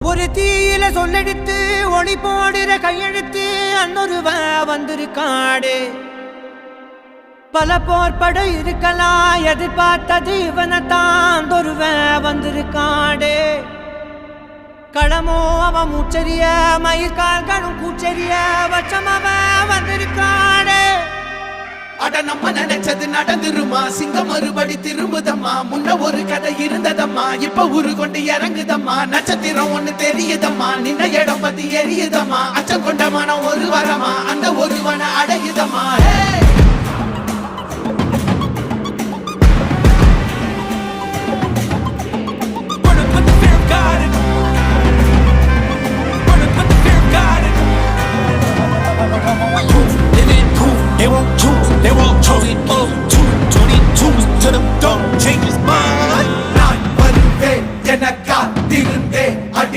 ஒரு தீயில சொல்லெடுத்து ஒளி போடுற கையெழுத்து அன்னொருவ வந்திருக்காடு. பல போர்பட இருக்கலாம் எதிர்பார்த்தது இவனைத்தான் ஒருவ வந்திருக்காடு. களமோ அவன் மூச்சரிய மயிர்கால்களும் கூச்சரிய வச்சம் அவன் வந்திருக்காடு. அட நம்ம நினைச்சது நடந்துருமா, சிங்கம் மறுபடி திரும்புதம்மா. முன்ன ஒரு கதை இருந்ததம்மா, இப்ப ஊரு கொண்டு இறங்குதம்மா. நட்சத்திரம் ஒண்ணு தெரியுதம்மா, நின்ன இடம் பத்தி எரியுதம்மா. அச்சம் கொண்ட மனம் ஒரு வரமா, அந்த ஒருவனை அடையுதம்மா.